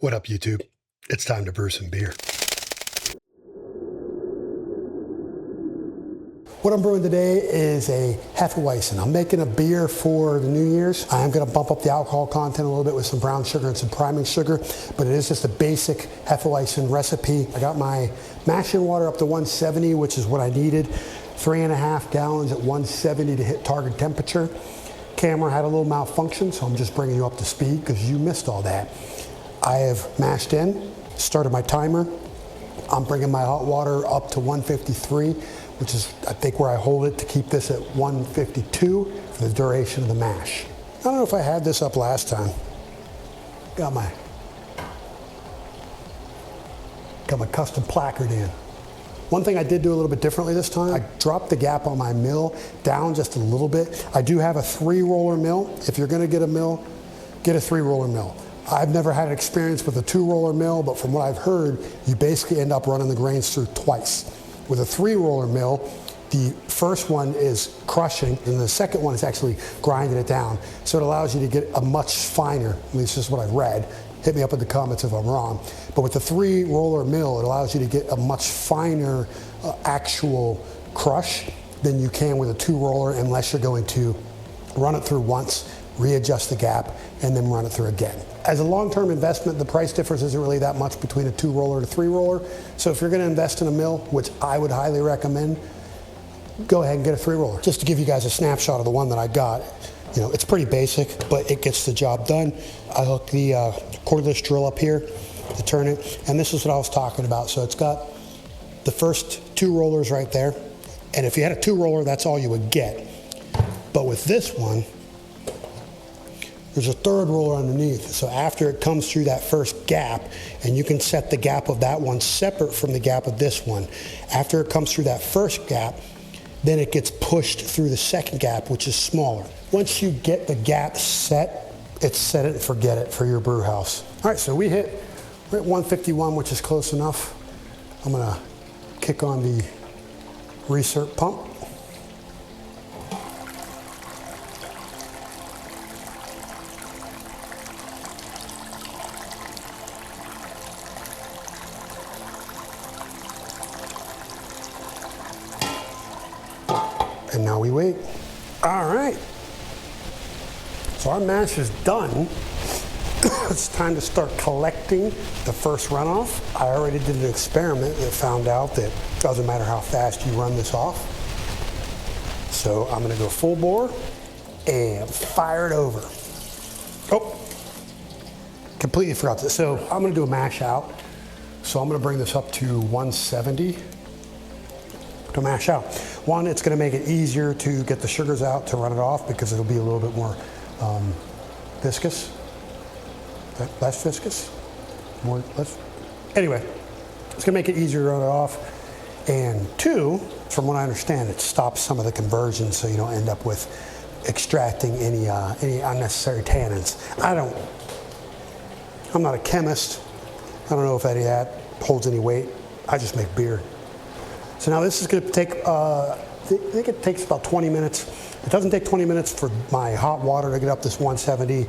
What up, YouTube? It's time to brew some beer. What I'm brewing today is a Hefeweizen. I'm making a beer for the New Year's. I am going to bump up the alcohol content a little bit with some brown sugar and some priming sugar, but it is just a basic Hefeweizen recipe. I got my mashing water up to 170, which is what I needed. 3.5 gallons at 170 to hit target temperature. Camera had a little malfunction, so I'm just bringing you up to speed because you missed all that. I have mashed in, started my timer. I'm bringing my hot water up to 153, which is, I think, where I hold it to keep this at 152 for the duration of the mash. I don't know if I had this up last time. Got my custom placard in. One thing I did do a little bit differently this time, I dropped the gap on my mill down just a little bit. I do have a 3-roller mill. If you're gonna get a mill, get a 3-roller mill. I've never had an experience with a 2-roller mill, but from what I've heard, you basically end up running the grains through twice. With a 3-roller mill, the first one is crushing, and the second one is actually grinding it down. So it allows you to get a much finer, at least this is what I've read. Hit me up in the comments if I'm wrong. But with the 3-roller mill, it allows you to get a much finer actual crush than you can with a 2-roller, unless you're going to run it through once, readjust the gap, and then run it through again. As a long-term investment, the price difference isn't really that much between a 2-roller and a 3-roller. So if you're gonna invest in a mill, which I would highly recommend, go ahead and get a 3-roller. Just to give you guys a snapshot of the one that I got, you know, it's pretty basic, but it gets the job done. I hooked the cordless drill up here to turn it, and this is what I was talking about. So it's got the first 2 rollers right there, and if you had a 2-roller, that's all you would get. But with this one, there's a 3rd roller underneath. So after it comes through that first gap, and you can set the gap of that one separate from the gap of this one. After it comes through that first gap, then it gets pushed through the second gap, which is smaller. Once you get the gap set, it's set it and forget it for your brew house. All right, so we're at 151, which is close enough. I'm gonna kick on the recirc pump. And now we wait. All right. So our mash is done. It's time to start collecting the first runoff. I already did an experiment that found out that it doesn't matter how fast you run this off. So I'm gonna go full bore and fire it over. Oh, completely forgot this. So I'm gonna do a mash out. So I'm gonna bring this up to 170 to mash out. One, it's going to make it easier to get the sugars out to run it off because it'll be a little bit more viscous. Less viscous? Less? Anyway, it's going to make it easier to run it off. And 2, from what I understand, it stops some of the conversion so you don't end up with extracting any unnecessary tannins. I'm not a chemist. I don't know if any of that holds any weight. I just make beer. So now this is going to take, I think it takes about 20 minutes. It doesn't take 20 minutes for my hot water to get up this 170,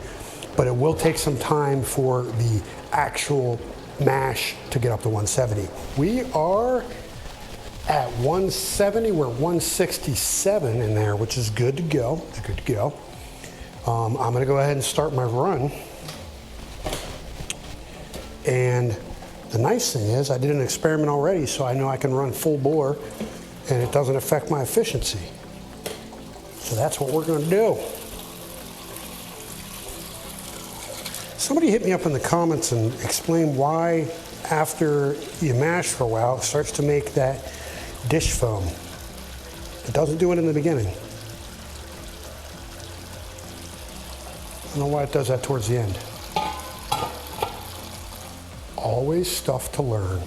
but it will take some time for the actual mash to get up to 170. We are at 170, we're 167 in there, which is good to go. It's good to go. I'm going to go ahead and start my run. And the nice thing is I did an experiment already, so I know I can run full bore and it doesn't affect my efficiency. So that's what we're going to do. Somebody hit me up in the comments and explain why after you mash for a while it starts to make that dish foam. It doesn't do it in the beginning. I don't know why it does that towards the end. Always stuff to learn.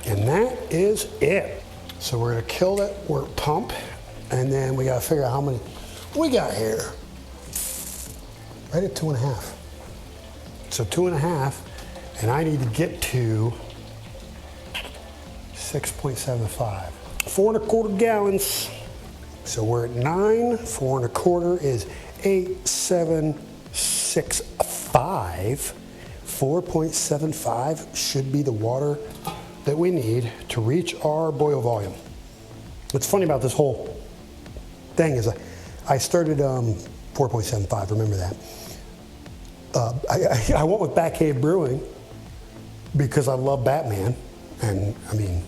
And that is it. So we're gonna kill that work pump, and then we gotta figure out how many we got here. Right at 2.5. So 2.5, and I need to get to 6.75. 4.25 gallons. So we're at 9, 4.25 is 8, 7, 6, 5. 4.75 should be the water that we need to reach our boil volume. What's funny about this whole thing is I started 4.75, remember that. I went with Back Cave Brewing because I love Batman, and I mean,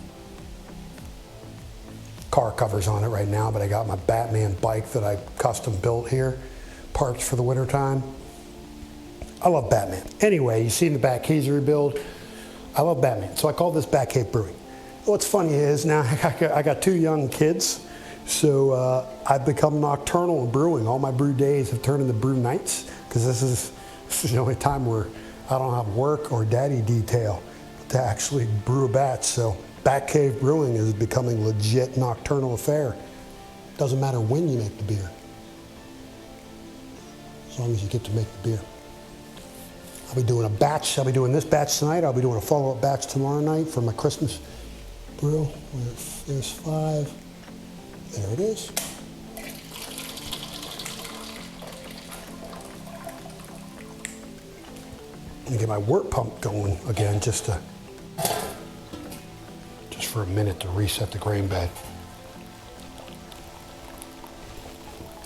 car covers on it right now, but I got my Batman bike that I custom built here, parts for the winter time. I love Batman. Anyway, you seen the Back Cave rebuild. I love Batman, so I call this Back Cave Brewing. What's funny is now I got 2 young kids, so I've become nocturnal in brewing. All my brew days have turned into brew nights because this is the only time where I don't have work or daddy detail to actually brew a batch. So Back Cave Brewing is becoming legit nocturnal affair. Doesn't matter when you make the beer, as long as you get to make the beer. I'll be doing a batch. I'll be doing this batch tonight. I'll be doing a follow-up batch tomorrow night for my Christmas brew. There's 5. There it is. Let me get my wort pump going again just for a minute to reset the grain bed.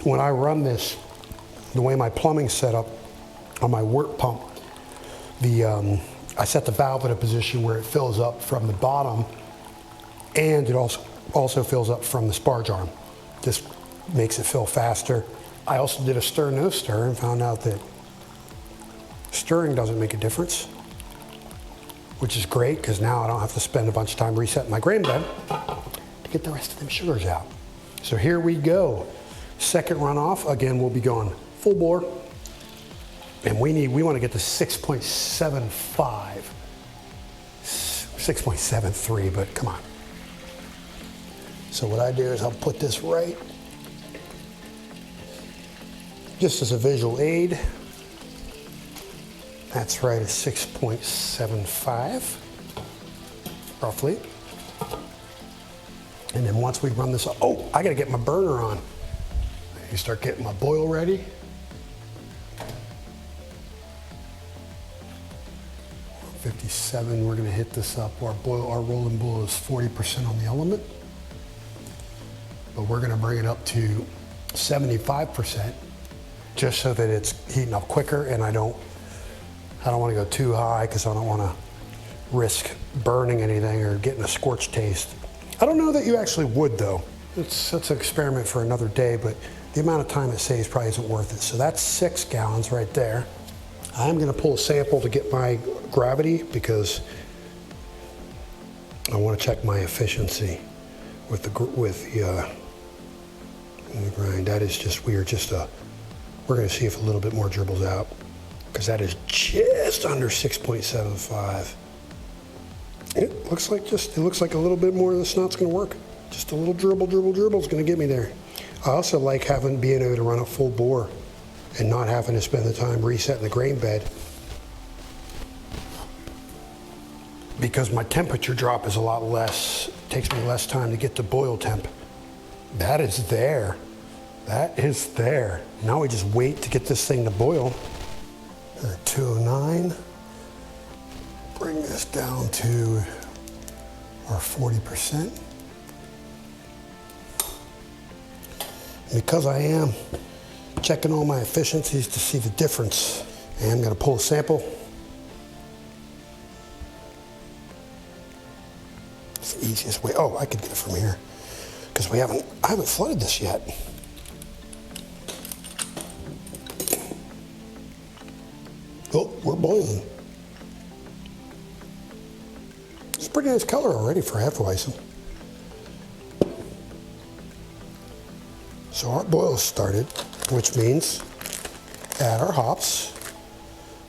When I run this, the way my plumbing's set up on my wort pump, I set the valve in a position where it fills up from the bottom, and it also fills up from the sparge arm. Just makes it fill faster. I also did a stir no stir and found out that stirring doesn't make a difference, which is great because now I don't have to spend a bunch of time resetting my grain bed to get the rest of them sugars out. So here we go. Second runoff, again, we'll be going full bore. And we want to get to 6.75, 6.73, but come on. So what I do is I'll put this right, just as a visual aid. That's right at 6.75, roughly. And then once we run this, oh, I gotta get my burner on. You start getting my boil ready. .57, we're gonna hit this up. Our rolling boil is 40% on the element, but we're gonna bring it up to 75% just so that it's heating up quicker, and I don't want to go too high because I don't want to risk burning anything or getting a scorched taste. I don't know that you actually would though. That's an experiment for another day, but the amount of time it saves probably isn't worth it. So that's 6 gallons right there. I'm going to pull a sample to get my gravity because I want to check my efficiency with the grind. That is just weird. We're going to see if a little bit more dribbles out because that is just under 6.75. It looks like a little bit more of the snot's going to work. Just a little dribble is going to get me there. I also like being able to run a full bore and not having to spend the time resetting the grain bed because my temperature drop is a lot less. It takes me less time to get to boil temp. That is there. That is there. Now we just wait to get this thing to boil. 209. Bring this down to our 40%. Because I am checking all my efficiencies to see the difference, and I'm going to pull a sample. It's the easiest way. Oh, I could get it from here because I haven't flooded this yet. Oh, we're boiling. It's a pretty nice color already for Hefeweizen. So our boil started, which means add our hops.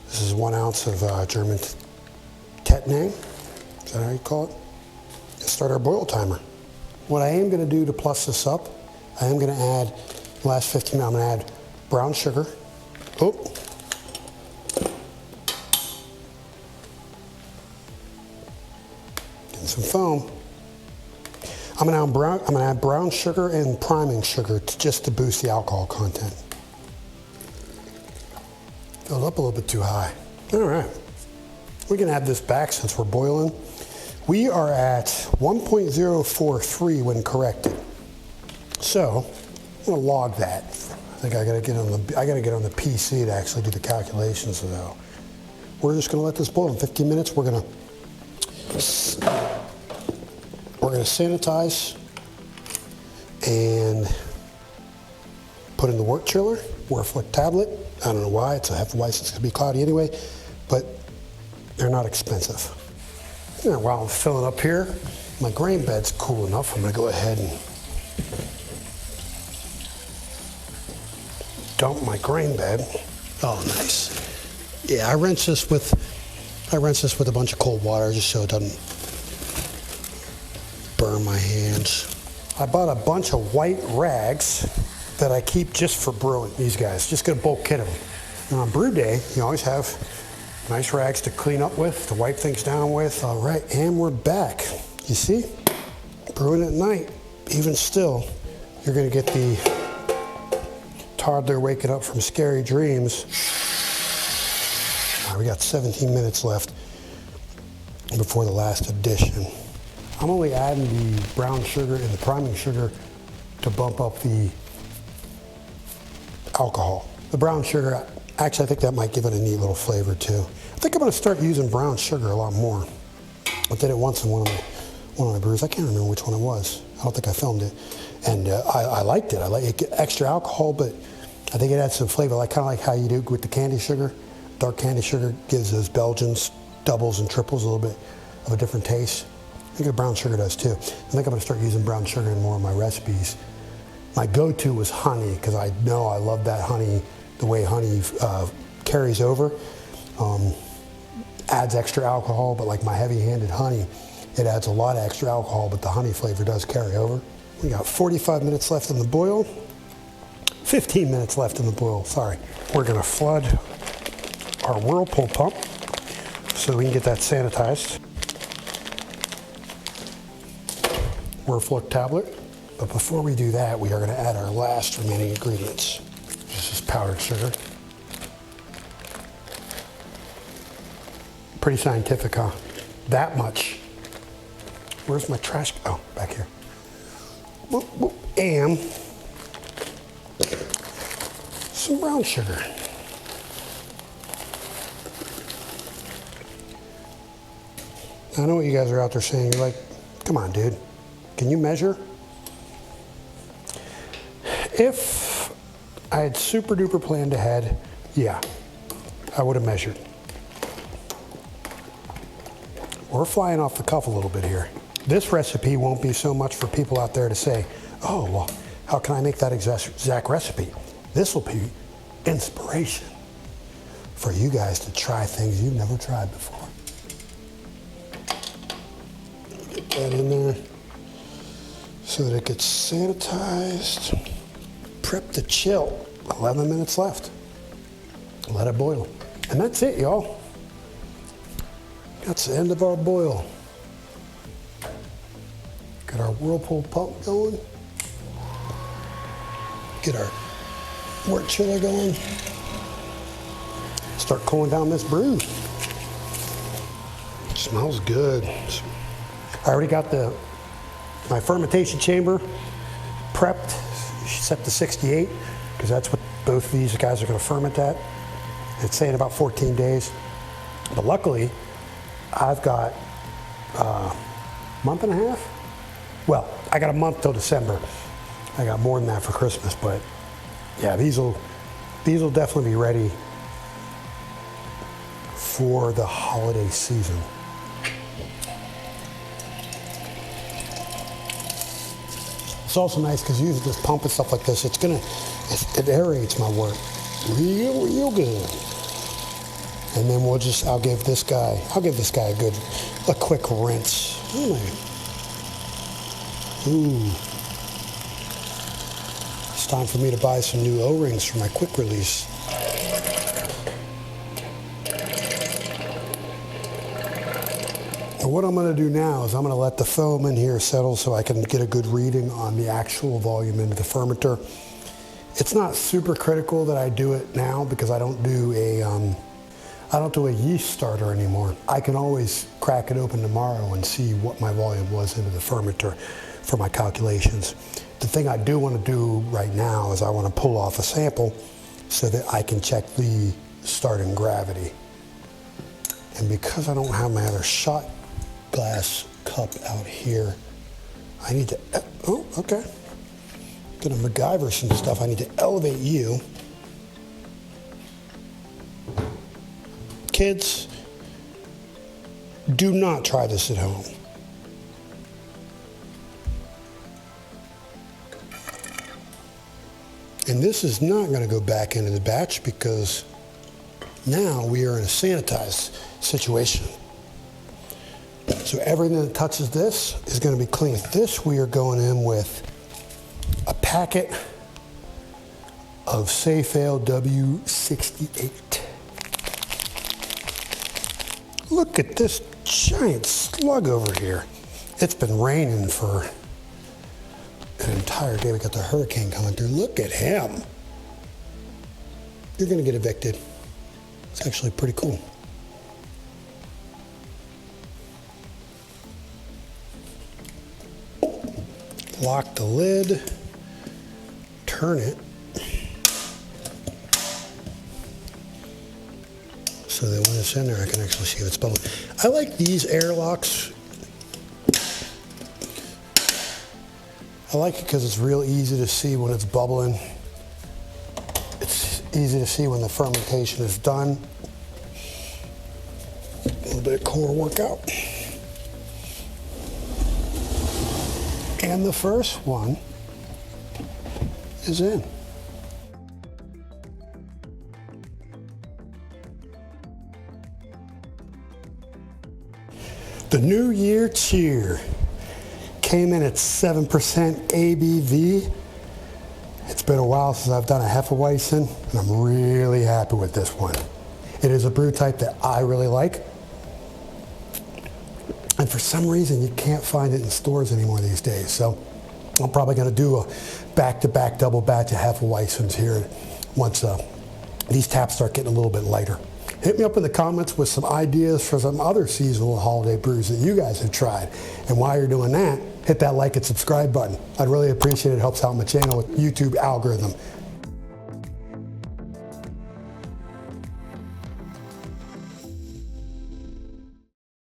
This is 1 ounce of German Tettnang. Is that how you call it? Let's start our boil timer. What I am going to do to plus this up, I am going to add, the last 15 minutes, I'm going to add brown sugar. Oh. Getting some foam. I'm going to add brown sugar and priming sugar just to boost the alcohol content. Filled up a little bit too high. All right. We can add this back since we're boiling. We are at 1.043 when corrected. So I'm gonna log that. I think I gotta get on the PC to actually do the calculations though. We're just gonna let this boil in 15 minutes. We're gonna sanitize and put in the wort chiller, Wurflick tablet. I don't know why, it's a Hefeweizen, it's gonna be cloudy anyway, but they're not expensive. Yeah, while I'm filling up here, my grain bed's cool enough. I'm gonna go ahead and dump my grain bed. Oh, nice. Yeah, I rinse this with a bunch of cold water just so it doesn't burn my hands. I bought a bunch of white rags that I keep just for brewing. These guys, just gonna bulk kit them. And on brew day, you always have nice rags to clean up with, to wipe things down with. All right, and we're back. You see, brewing at night, even still, you're gonna get the toddler waking up from scary dreams. All right, we got 17 minutes left before the last addition. I'm only adding the brown sugar and the priming sugar to bump up the alcohol. The brown sugar, actually I think that might give it a neat little flavor too. I think I'm gonna start using brown sugar a lot more. I did it once in one of my brews. I can't remember which one it was. I don't think I filmed it. And I liked it. I like it, extra alcohol, but I think it adds some flavor, kind of like how you do with the candy sugar. Dark candy sugar gives those Belgians doubles and triples a little bit of a different taste. I think the brown sugar does too. I think I'm gonna start using brown sugar in more of my recipes. My go-to was honey, because I know I love that honey, the way honey carries over. Adds extra alcohol, but like my heavy-handed honey, it adds a lot of extra alcohol, but the honey flavor does carry over. We got 45 minutes left in the boil. 15 minutes left in the boil, sorry. We're gonna flood our whirlpool pump so we can get that sanitized. Wurflick tablet. But before we do that, we are gonna add our last remaining ingredients. This is powdered sugar. Pretty scientific, huh? That much. Where's my trash? Oh, back here. And some brown sugar. I know what you guys are out there saying. You're like, come on, dude. Can you measure? If I had super duper planned ahead, yeah, I would have measured. We're flying off the cuff a little bit here. This recipe won't be so much for people out there to say, oh, well, how can I make that exact recipe? This will be inspiration for you guys to try things you've never tried before. Get that in there so that it gets sanitized. Prep to chill. 11 minutes left. Let it boil. And that's it, y'all. That's the end of our boil. Get our whirlpool pump going. Get our wort chiller going. Start cooling down this brew. It smells good. I already got my fermentation chamber prepped, set to 68, because that's what both of these guys are going to ferment at. It's saying about 14 days. But luckily, I've got a month and a half. Well, I got a month till December. I got more than that for Christmas, but yeah, these will definitely be ready for the holiday season. It's also nice because using this pump and stuff like this, it aerates my wort real good. And then I'll give this guy a quick rinse. Ooh. It's time for me to buy some new O-rings for my quick release. And what I'm going to do now is I'm going to let the foam in here settle so I can get a good reading on the actual volume into the fermenter. It's not super critical that I do it now because I don't do I don't do a yeast starter anymore. I can always crack it open tomorrow and see what my volume was into the fermenter for my calculations. The thing I do want to do right now is I want to pull off a sample so that I can check the starting gravity. And because I don't have my other shot glass cup out here, I need to, oh, okay. Gonna MacGyver some stuff. I need to elevate you. Kids, do not try this at home. And this is not going to go back into the batch because now we are in a sanitized situation. So everything that touches this is going to be clean. With this, we are going in with a packet of Safe-Ale W68. Look at this giant slug over here. It's been raining for an entire day. We got the hurricane coming through. Look at him. You're going to get evicted. It's actually pretty cool. Lock the lid, turn it so that when it's in there I can actually see if it's bubbling. I like these airlocks. I like it because it's real easy to see when it's bubbling. It's easy to see when the fermentation is done. A little bit of core workout. And the first one is in. The New Year Cheer came in at 7% ABV. It's been a while since I've done a Hefeweizen, and I'm really happy with this one. It is a brew type that I really like. And for some reason, you can't find it in stores anymore these days. So I'm probably going to do a back-to-back double batch of Hefeweizens here once these taps start getting a little bit lighter. Hit me up in the comments with some ideas for some other seasonal holiday brews that you guys have tried. And while you're doing that, hit that like and subscribe button. I'd really appreciate it. It helps out my channel with YouTube algorithm.